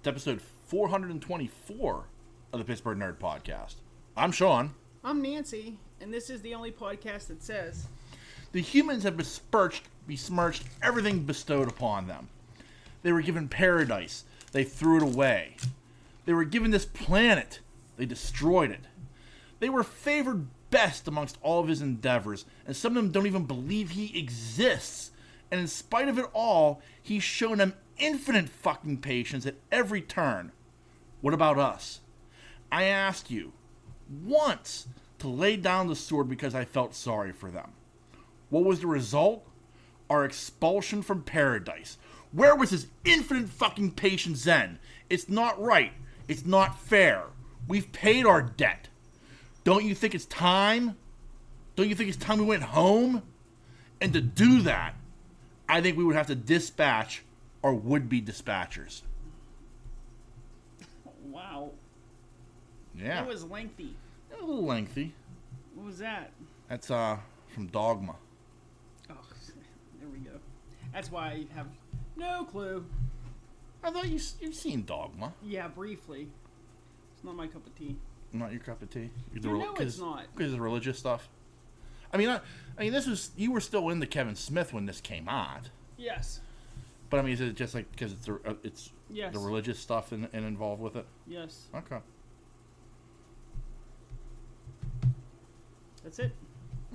to episode 424 of the Pittsburgh Nerd Podcast. I'm Sean. I'm Nancy, and this is the only podcast that says the humans have besmirched everything bestowed upon them. They were given paradise. They threw it away. They were given this planet. They destroyed it. They were favored best amongst all of his endeavors, and some of them don't even believe he exists. And in spite of it all, he's shown them infinite fucking patience at every turn. What about us? I asked you once to lay down the sword because I felt sorry for them. What was the result? Our expulsion from paradise. Where was his infinite fucking patience then? It's not right. It's not fair. We've paid our debt. Don't you think it's time? Don't you think it's time we went home? And to do that, I think we would have to dispatch our would-be dispatchers. Wow. Yeah. That was lengthy. A little lengthy. What was that? That's from Dogma. Oh, there we go. That's why I have no clue. I thought you've seen Dogma. Yeah, briefly. It's not my cup of tea. Not your cup of tea. No, it's not. Because of religious stuff. I mean, you were still into Kevin Smith when this came out. Yes. But I mean, is it just like because it's Yes. the religious stuff and involved with it? Yes. Okay. That's it.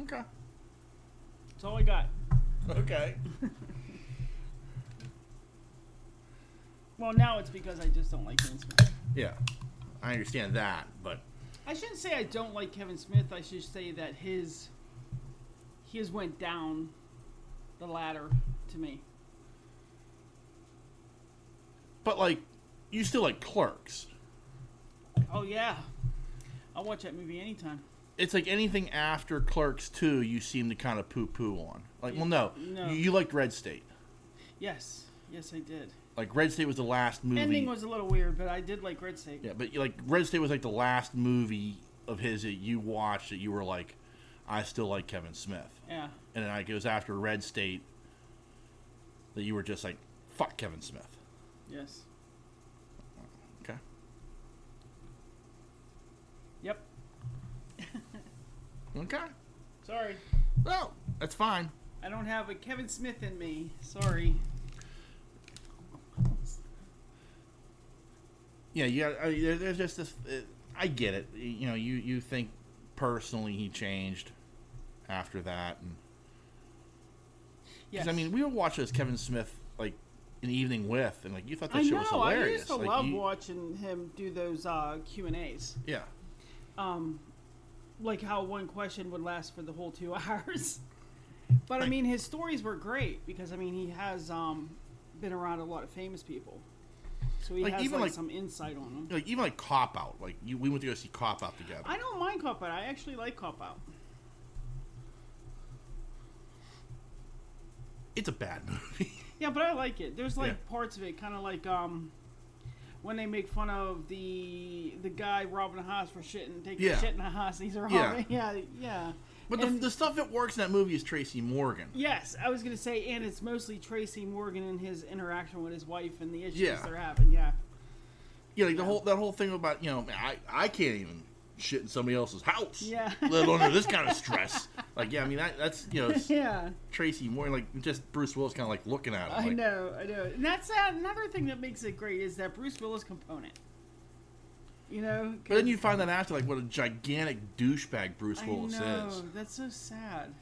Okay. That's all I got. Okay. Well, now it's because I just don't like Kevin Smith. Yeah, I understand that, but I shouldn't say I don't like Kevin Smith. I should say that his went down the ladder to me. But like, you still like Clerks. Oh yeah, I'll watch that movie anytime. It's like anything after Clerks 2, you seem to kind of poo-poo on. Like, well, no. You liked Red State. Yes, I did. Like, Red State was the last movie. Ending was a little weird, but I did like Red State. Yeah, but like Red State was like the last movie of his that you watched that you were like, I still like Kevin Smith. Yeah. And then like, it was after Red State that you were just like, fuck Kevin Smith. Yes. Okay. Yep. Okay. Sorry. Well, that's fine. I don't have a Kevin Smith in me. Sorry. Yeah, there's just this. I get it. You know, you think personally he changed after that, and yes. I mean, we were watching this Kevin Smith like an evening with, and like you thought that shit was hilarious. I used to like, love watching him do those Q&As. Yeah. Like how one question would last for the whole 2 hours. But I mean, his stories were great because I mean he has been around a lot of famous people. So he has like some insight on them. Like even like Cop Out, like we went to go see Cop Out together. I don't mind Cop Out. I actually like Cop Out. It's a bad movie. Yeah, but I like it. There's like parts of it, kind of like when they make fun of the guy robbing a house for taking shit in a house. He's robbing. Yeah. But the stuff that works in that movie is Tracy Morgan. Yes, I was gonna say, and it's mostly Tracy Morgan and his interaction with his wife and the issues they're having. Yeah. Yeah, like that whole thing about I can't even shit in somebody else's house. Yeah. Let alone under this kind of stress. Like I mean that's it's yeah. Tracy Morgan, like just Bruce Willis kind of like looking at him. I know, and that's another thing that makes it great is that Bruce Willis component. You know, but then you find that after, like, what a gigantic douchebag Bruce Willis is. I know, that's so sad.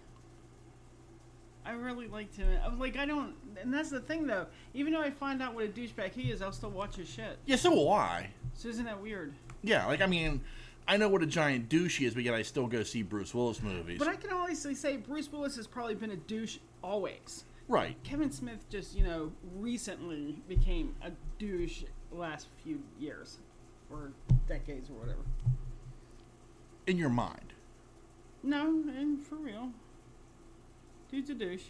I really liked him. I was like, and that's the thing, though. Even though I find out what a douchebag he is, I'll still watch his shit. Yeah, so will I. So isn't that weird? Yeah, like, I mean, I know what a giant douche he is, but yet I still go see Bruce Willis movies. But I can honestly say Bruce Willis has probably been a douche always. Right. Kevin Smith just, recently became a douche the last few years. Or decades or whatever. In your mind? No, and for real. Dude's a douche.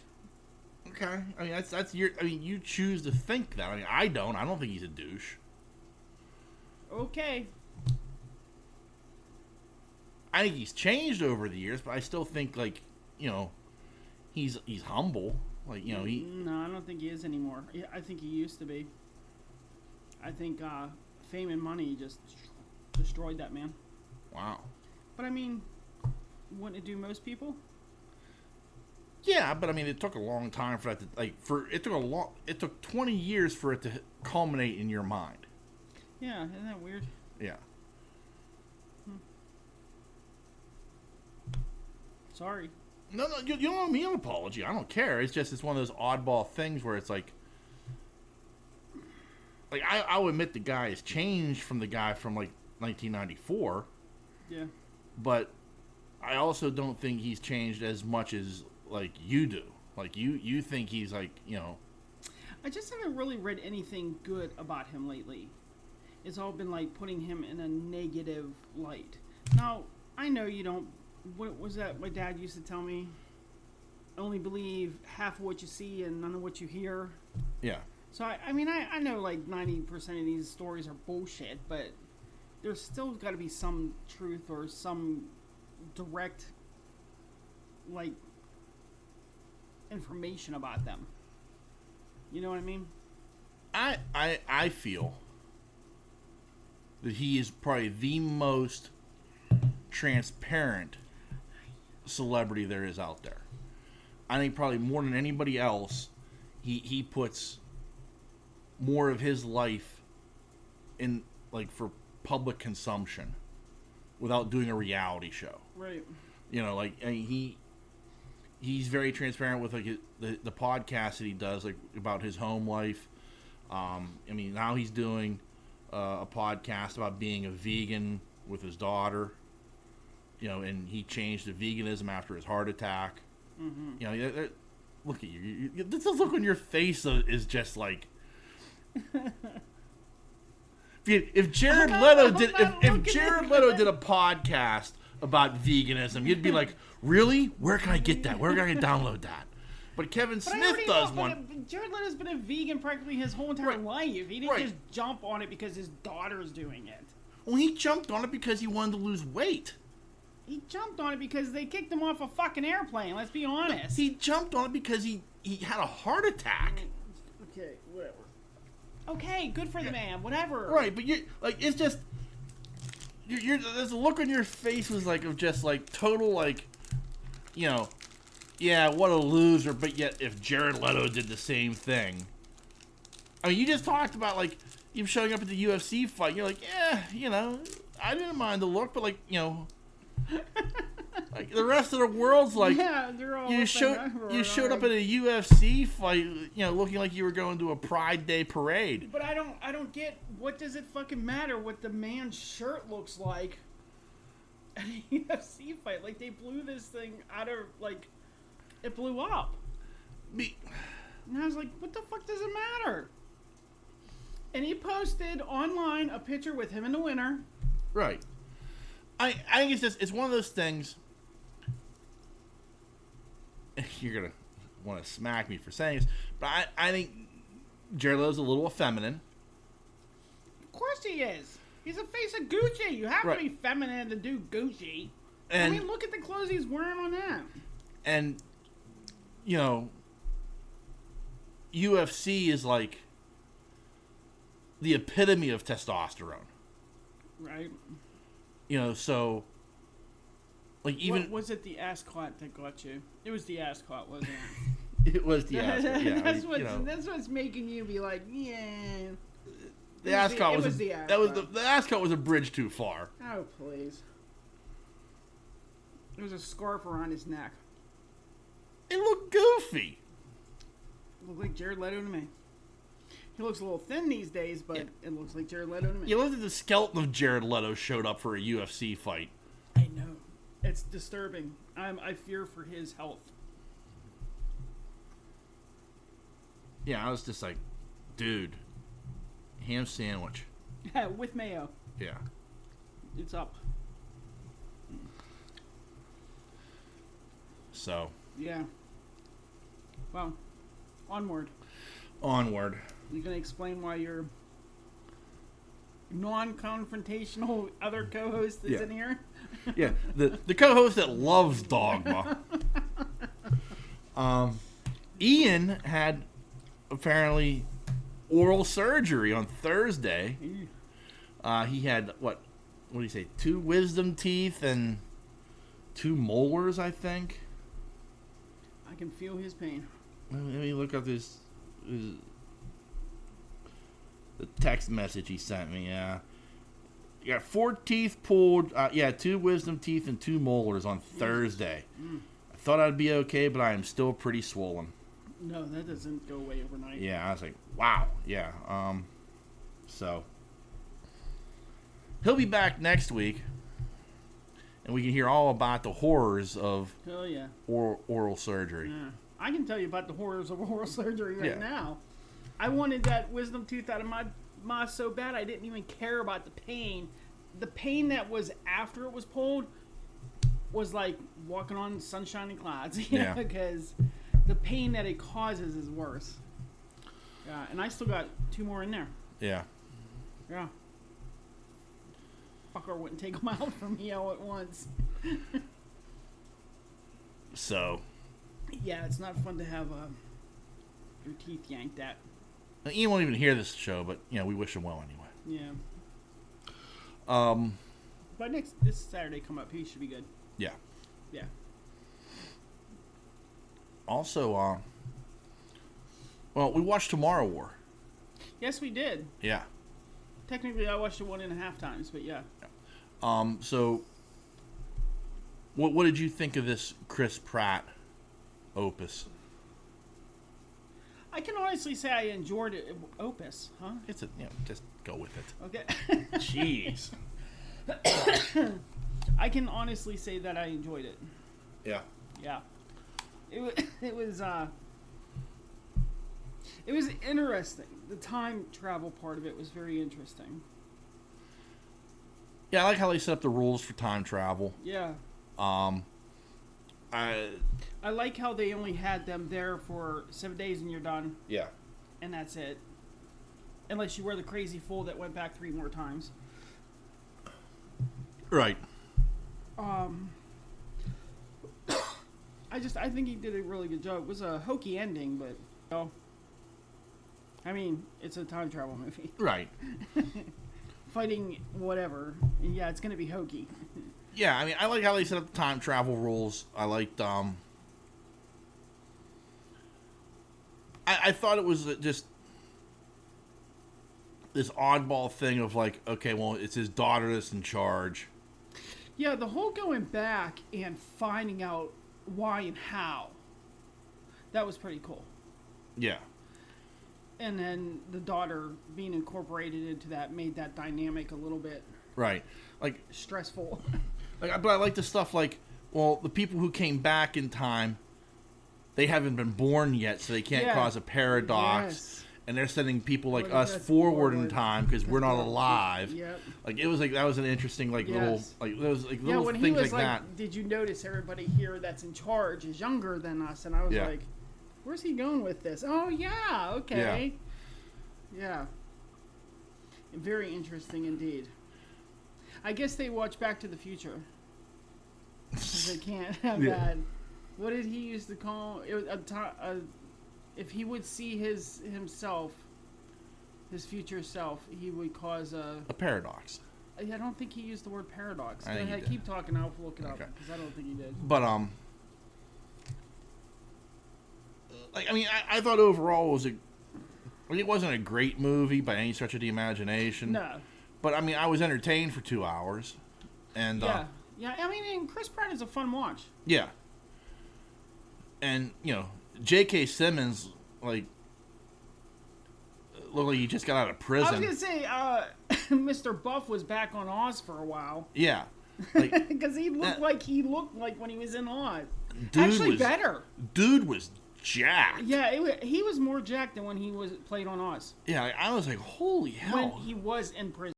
Okay. I mean, that's your... I mean, you choose to think that. I mean, I don't. I don't think he's a douche. Okay. I think he's changed over the years, but I still think, like, he's humble. Like, he... No, I don't think he is anymore. I think he used to be. think fame and money just destroyed that man. Wow. But I mean, wouldn't it do most people? Yeah, but I mean, it took a long time for that to it took 20 years for it to culminate in your mind. Yeah, isn't that weird? Yeah. Sorry. No, you don't owe me an apology. I don't care. It's one of those oddball things where it's like I'll admit the guy has changed from the guy from like 1994. Yeah. But I also don't think he's changed as much as like you do. Like you think he's like, you know. I just haven't really read anything good about him lately. It's all been like putting him in a negative light. Now, I know you don't. What was that my dad used to tell me? Only believe half of what you see and none of what you hear. Yeah. So, I mean, I know like 90% of these stories are bullshit, but there's still got to be some truth or some direct, like, information about them. You know what I mean? I feel that he is probably the most transparent celebrity there is out there. I think probably more than anybody else, he puts more of his life in like for public consumption without doing a reality show. Right. You know, like, I mean, he's very transparent with like the podcast that he does, like about his home life. I mean, now he's doing a podcast about being a vegan with his daughter. You know, and he changed to veganism after his heart attack. Mm-hmm. You know, look at you. This look on your face is just like. If Jared Leto did did a podcast about veganism, you'd be like, really? Where can I get that? Where can I download that? But Kevin Smith does one. Jared Leto's been a vegan practically his whole entire life. He didn't just jump on it because his daughter's doing it. Well, he jumped on it because he wanted to lose weight. He jumped on it because they kicked him off a fucking airplane. Let's be honest. He jumped on it because he had a heart attack. Okay, whatever. Okay, good for the man. Whatever. Right, but you like it's just there's a look on your face was like of just like total like, you know, yeah, what a loser. But yet, if Jared Leto did the same thing, I mean, you just talked about like you showing up at the UFC fight. You're like, yeah, you know, I didn't mind the look, but like, you know. Like the rest of the world's like, yeah, they're all you showed up at a UFC fight, you know, looking like you were going to a Pride Day parade. But I don't get, what does it fucking matter what the man's shirt looks like at a UFC fight? Like, they blew this thing out of, like, it blew up. And I was like, what the fuck does it matter? And he posted online a picture with him in the winter. Right. I think it's one of those things. You're gonna want to smack me for saying this, but I think Jared Leto's a little effeminate. Of course he is. He's a face of Gucci. You have to be feminine to do Gucci. And, I mean, look at the clothes he's wearing on that. And you know, UFC is like the epitome of testosterone. Right. You know, so like even was it the Ascot that got you? It was the Ascot, wasn't it? It was the Ascot. Yeah, that's what's making you be like, yeah. The Ascot was the Ascot was a bridge too far. Oh please! There was a scarf around his neck. It looked goofy. Looked like Jared Leto to me. He looks a little thin these days, but it looks like Jared Leto to me. You looked at the skeleton of Jared Leto showed up for a UFC fight. I know. It's disturbing. I fear for his health. Yeah, I was just like, dude, ham sandwich. With mayo. Yeah. It's up. So. Yeah. Well, onward. Onward. You gonna explain why your non-confrontational other co-host is in here? Yeah, the co-host that loves Dogma. Ian had apparently oral surgery on Thursday. He had, what do you say, 2 wisdom teeth and 2 molars, I think. I can feel his pain. Let me look up the text message he sent me. You got 4 teeth pulled. 2 wisdom teeth and 2 molars on Thursday. I thought I'd be okay, but I am still pretty swollen. No, that doesn't go away overnight. Yeah, I was like, wow. Yeah. So he'll be back next week, and we can hear all about the horrors of oral surgery. Yeah. I can tell you about the horrors of oral surgery right now. I wanted that wisdom tooth out of my mouth so bad I didn't even care about the pain. The pain that was after it was pulled was like walking on sunshiny clouds. Because the pain that it causes is worse. Yeah, and I still got 2 more in there. Yeah. Yeah. Fucker wouldn't take them out from me all at once. So. Yeah, it's not fun to have your teeth yanked at. Ian won't even hear this show, but we wish him well anyway. Yeah. But this Saturday come up, he should be good. Yeah. Yeah. Also, we watched Tomorrow War. Yes, we did. Yeah. Technically, I watched it 1.5 times, but yeah. So, what did you think of this Chris Pratt opus? I can honestly say I enjoyed it. Opus, huh? It's just go with it. Okay. Jeez. I can honestly say that I enjoyed it. Yeah. Yeah. It was interesting. The time travel part of it was very interesting. Yeah, I like how they set up the rules for time travel. Yeah. I like how they only had them there for 7 days and you're done. Yeah. And that's it. Unless you were the crazy fool that went back 3 more times. Right. I think he did a really good job. It was a hokey ending, but I mean, it's a time travel movie. Right. Fighting whatever. Yeah, it's gonna be hokey. Yeah, I mean, I like how they set up the time travel rules. I liked, I thought it was just this oddball thing of like, okay, well, it's his daughter that's in charge. Yeah, the whole going back and finding out why and how, that was pretty cool. Yeah. And then the daughter being incorporated into that made that dynamic a little bit right, like stressful. But I like the stuff like, well, the people who came back in time, they haven't been born yet, so they can't cause a paradox. Yes. And they're sending people like us forward in time because we're not alive. Yep. Like it was like that was an interesting little those like little when things he was like that. Did you notice everybody here that's in charge is younger than us? And I was like, where's he going with this? Oh yeah, okay. Yeah. Very interesting indeed. I guess they watch Back to the Future. They can't have that. What did he used to call it? If he would see his future self, he would cause a paradox. I don't think he used the word paradox. I think keep talking. I'll look it up because I don't think he did. But I mean, I thought overall it wasn't a great movie by any stretch of the imagination. No. But I mean, I was entertained for 2 hours, and yeah. I mean, and Chris Pratt is a fun watch. Yeah. And J.K. Simmons looked like he just got out of prison. I was gonna say, Mr. Buff was back on Oz for a while. Yeah. Because he looked like when he was in Oz. Actually, better. Dude was jacked. Yeah, he was more jacked than when he played on Oz. Yeah, I was like, holy hell. When he was in prison.